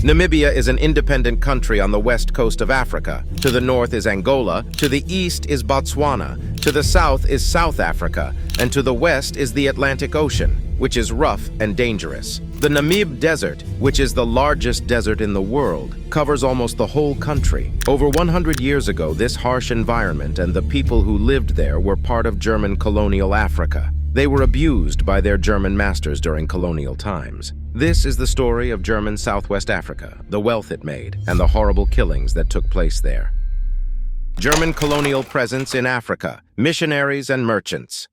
Namibia is an independent country on the west coast of Africa. To the north is Angola, to the east is Botswana, to the south is South Africa, and to the west is the Atlantic Ocean, which is rough and dangerous. The Namib Desert, which is the largest desert in the world, covers almost the whole country. Over 100 years ago, this harsh environment and the people who lived there were part of German colonial Africa. They were abused by their German masters during colonial times. This is the story of German Southwest Africa, the wealth it made, and the horrible killings that took place there. German colonial presence in Africa, missionaries and merchants.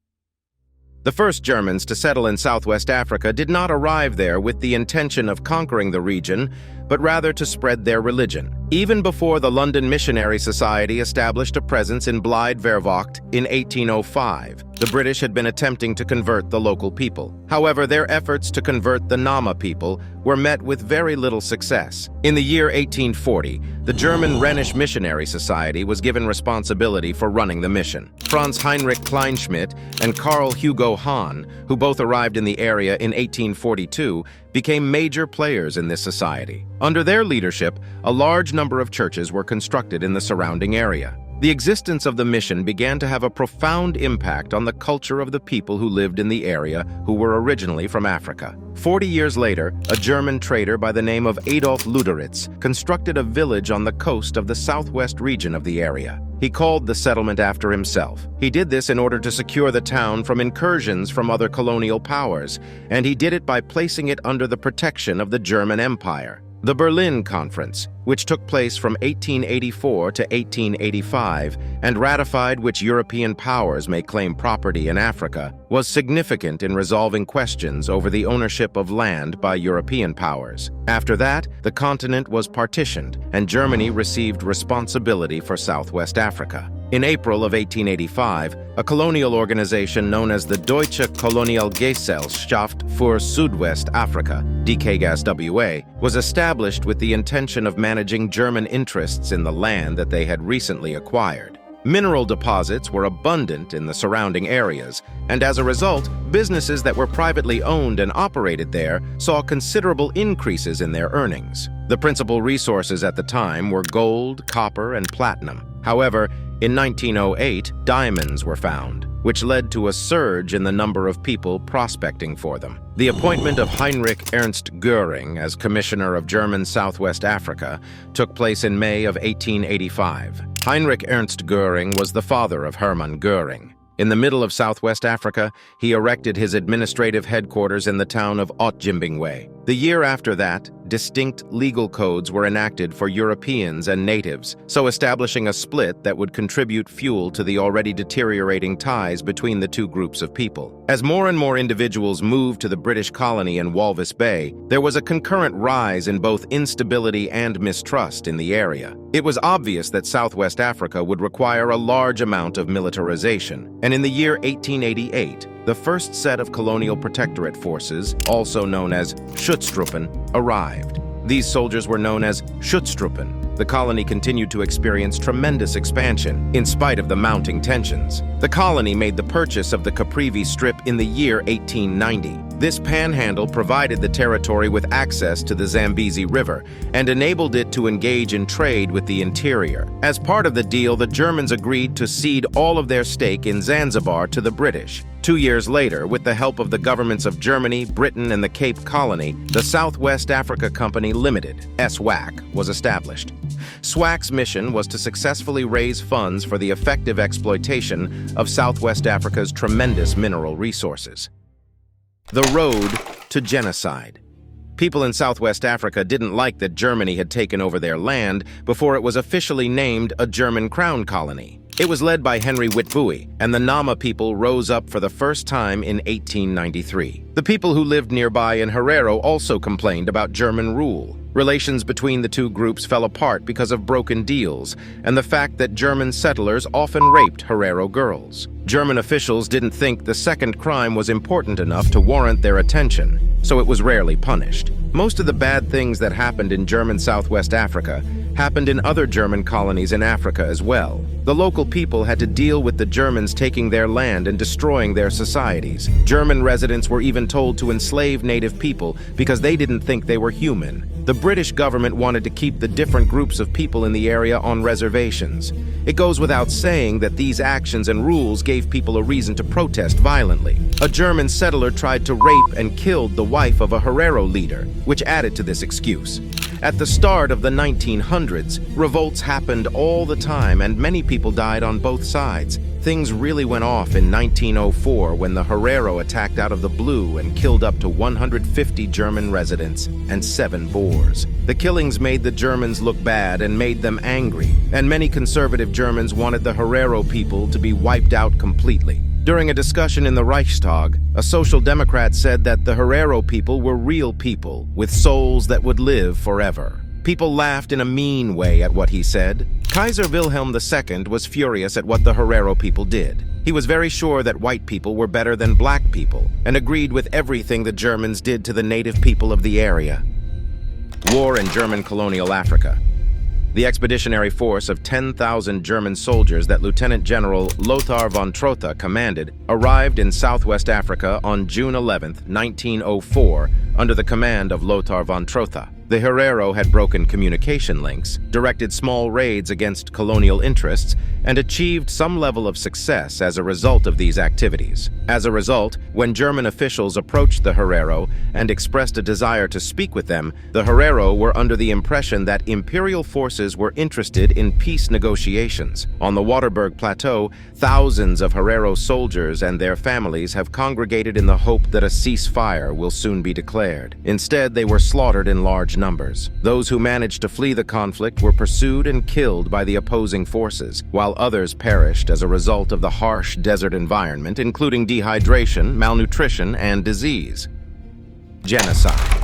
The first Germans to settle in Southwest Africa did not arrive there with the intention of conquering the region, but rather to spread their religion. Even before the London Missionary Society established a presence in Blijde-Verwacht in 1805, the British had been attempting to convert the local people. However, their efforts to convert the Nama people were met with very little success. In the year 1840, the German Rhenish Missionary Society was given responsibility for running the mission. Franz Heinrich Kleinschmidt and Karl Hugo Hahn, who both arrived in the area in 1842, became major players in this society. Under their leadership, a large number of churches were constructed in the surrounding area. The existence of the mission began to have a profound impact on the culture of the people who lived in the area who were originally from Africa. 40 years later, a German trader by the name of Adolf Luderitz constructed a village on the coast of the southwest region of the area. He called the settlement after himself. He did this in order to secure the town from incursions from other colonial powers, and he did it by placing it under the protection of the German Empire. The Berlin Conference, which took place from 1884 to 1885 and ratified which European powers may claim property in Africa, was significant in resolving questions over the ownership of land by European powers. After that, the continent was partitioned and Germany received responsibility for Southwest Africa. In April of 1885, a colonial organization known as the Deutsche Kolonialgesellschaft für Südwestafrika, DKGSWA, was established with the intention of managing German interests in the land that they had recently acquired. Mineral deposits were abundant in the surrounding areas, and as a result, businesses that were privately owned and operated there saw considerable increases in their earnings. The principal resources at the time were gold, copper, and platinum. However, in 1908, diamonds were found, which led to a surge in the number of people prospecting for them. The appointment of Heinrich Ernst Göring as Commissioner of German Southwest Africa took place in May of 1885. Heinrich Ernst Göring was the father of Hermann Göring. In the middle of Southwest Africa, he erected his administrative headquarters in the town of Otjimbingwe. The year after that, distinct legal codes were enacted for Europeans and natives, so establishing a split that would contribute fuel to the already deteriorating ties between the two groups of people. As more and more individuals moved to the British colony in Walvis Bay, there was a concurrent rise in both instability and mistrust in the area. It was obvious that Southwest Africa would require a large amount of militarization, and in the year 1888, the first set of colonial protectorate forces, also known as Schutztruppen, arrived. These soldiers were known as Schutztruppen. The colony continued to experience tremendous expansion in spite of the mounting tensions. The colony made the purchase of the Caprivi Strip in the year 1890. This panhandle provided the territory with access to the Zambezi River and enabled it to engage in trade with the interior. As part of the deal, the Germans agreed to cede all of their stake in Zanzibar to the British. 2 years later, with the help of the governments of Germany, Britain, and the Cape Colony, the Southwest Africa Company Limited, SWAC, was established. SWAC's mission was to successfully raise funds for the effective exploitation of Southwest Africa's tremendous mineral resources. The road to genocide. People in Southwest Africa didn't like that Germany had taken over their land before it was officially named a German crown colony. It was led by Henry Witbooi, and the Nama people rose up for the first time in 1893. The people who lived nearby in Herero also complained about German rule. Relations between the two groups fell apart because of broken deals and the fact that German settlers often raped Herero girls. German officials didn't think the second crime was important enough to warrant their attention, so it was rarely punished. Most of the bad things that happened in German Southwest Africa happened in other German colonies in Africa as well. The local people had to deal with the Germans taking their land and destroying their societies. German residents were even told to enslave native people because they didn't think they were human. The British government wanted to keep the different groups of people in the area on reservations. It goes without saying that these actions and rules gave people a reason to protest violently. A German settler tried to rape and killed the wife of a Herero leader, which added to this excuse. At the start of the 1900s, revolts happened all the time and many people died on both sides. Things really went off in 1904 when the Herero attacked out of the blue and killed up to 150 German residents and 7 Boers. The killings made the Germans look bad and made them angry, and many conservative Germans wanted the Herero people to be wiped out completely. During a discussion in the Reichstag, a social democrat said that the Herero people were real people with souls that would live forever. People laughed in a mean way at what he said. Kaiser Wilhelm II was furious at what the Herero people did. He was very sure that white people were better than black people and agreed with everything the Germans did to the native people of the area. War in German colonial Africa. The expeditionary force of 10,000 German soldiers that Lieutenant General Lothar von Trotha commanded arrived in Southwest Africa on June 11, 1904, under the command of Lothar von Trotha. The Herero had broken communication links, directed small raids against colonial interests, and achieved some level of success as a result of these activities. As a result, when German officials approached the Herero and expressed a desire to speak with them, the Herero were under the impression that imperial forces were interested in peace negotiations. On the Waterberg Plateau, thousands of Herero soldiers and their families have congregated in the hope that a ceasefire will soon be declared. Instead, they were slaughtered in large numbers. Those who managed to flee the conflict were pursued and killed by the opposing forces, while others perished as a result of the harsh desert environment, including dehydration, malnutrition, and disease. Genocide.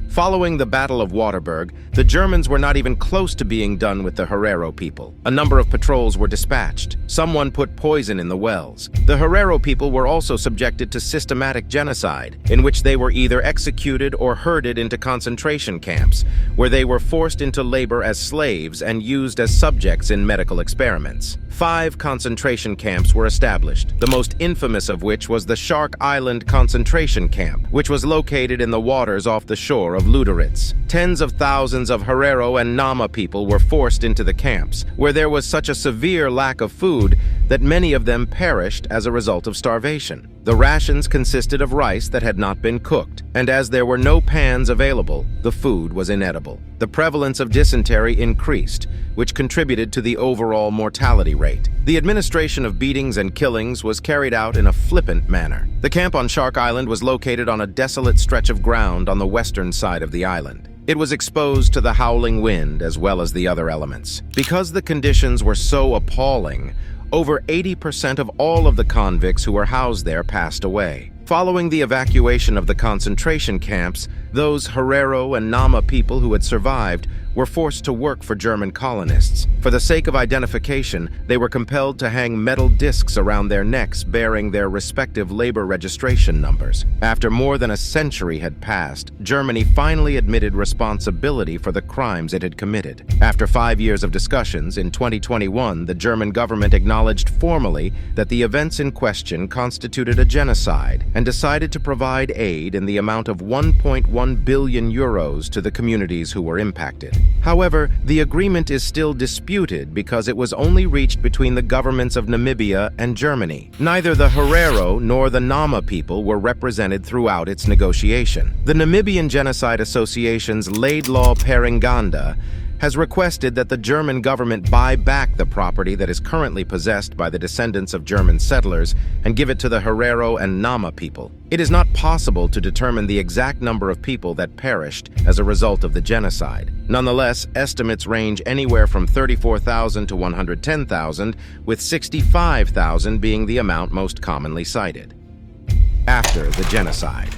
Following the Battle of Waterberg, the Germans were not even close to being done with the Herero people. A number of patrols were dispatched. Someone put poison in the wells. The Herero people were also subjected to systematic genocide, in which they were either executed or herded into concentration camps, where they were forced into labor as slaves and used as subjects in medical experiments. 5 concentration camps were established, the most infamous of which was the Shark Island concentration camp, which was located in the waters off the shore of Luderitz. Tens of thousands of Herero and Nama people were forced into the camps, where there was such a severe lack of food that many of them perished as a result of starvation. The rations consisted of rice that had not been cooked, and as there were no pans available, the food was inedible. The prevalence of dysentery increased, which contributed to the overall mortality rate. The administration of beatings and killings was carried out in a flippant manner. The camp on Shark Island was located on a desolate stretch of ground on the western side of the island. It was exposed to the howling wind as well as the other elements. Because the conditions were so appalling, over 80% of all of the convicts who were housed there passed away. Following the evacuation of the concentration camps, those Herero and Nama people who had survived were forced to work for German colonists. For the sake of identification, they were compelled to hang metal discs around their necks bearing their respective labor registration numbers. After more than a century had passed, Germany finally admitted responsibility for the crimes it had committed. After 5 years of discussions, in 2021, the German government acknowledged formally that the events in question constituted a genocide and decided to provide aid in the amount of 1.1 billion euros to the communities who were impacted. However, the agreement is still disputed because it was only reached between the governments of Namibia and Germany. Neither the Herero nor the Nama people were represented throughout its negotiation. The Namibian Genocide Association's Laidlaw Peringanda has requested that the German government buy back the property that is currently possessed by the descendants of German settlers and give it to the Herero and Nama people. It is not possible to determine the exact number of people that perished as a result of the genocide. Nonetheless, estimates range anywhere from 34,000 to 110,000, with 65,000 being the amount most commonly cited. After the genocide.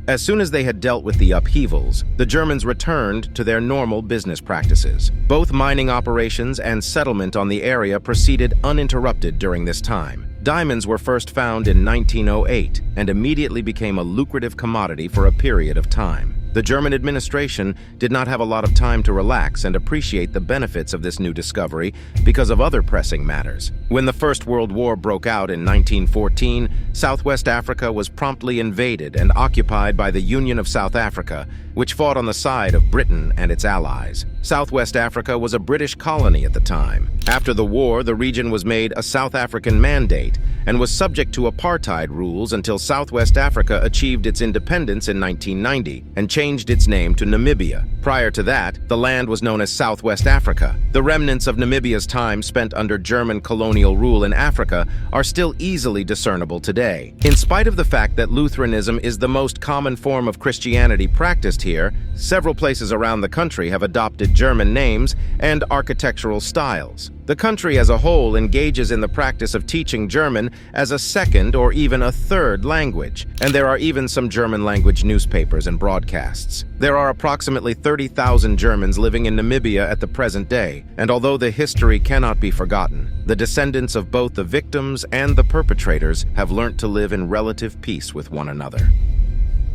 As soon as they had dealt with the upheavals, the Germans returned to their normal business practices. Both mining operations and settlement on the area proceeded uninterrupted during this time. Diamonds were first found in 1908 and immediately became a lucrative commodity for a period of time. The German administration did not have a lot of time to relax and appreciate the benefits of this new discovery because of other pressing matters. When the First World War broke out in 1914, Southwest Africa was promptly invaded and occupied by the Union of South Africa, which fought on the side of Britain and its allies. Southwest Africa was a British colony at the time. After the war, the region was made a South African mandate and was subject to apartheid rules until Southwest Africa achieved its independence in 1990 and changed its name to Namibia. Prior to that, the land was known as Southwest Africa. The remnants of Namibia's time spent under German colonial rule in Africa are still easily discernible today. In spite of the fact that Lutheranism is the most common form of Christianity practiced here, several places around the country have adopted German names and architectural styles. The country as a whole engages in the practice of teaching German as a second or even a third language, and there are even some German-language newspapers and broadcasts. There are approximately 30,000 Germans living in Namibia at the present day, and although the history cannot be forgotten, the descendants of both the victims and the perpetrators have learnt to live in relative peace with one another.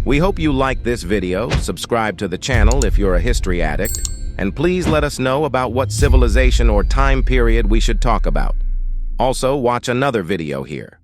We hope you like this video, subscribe to the channel if you're a history addict, and please let us know about what civilization or time period we should talk about. Also, watch another video here.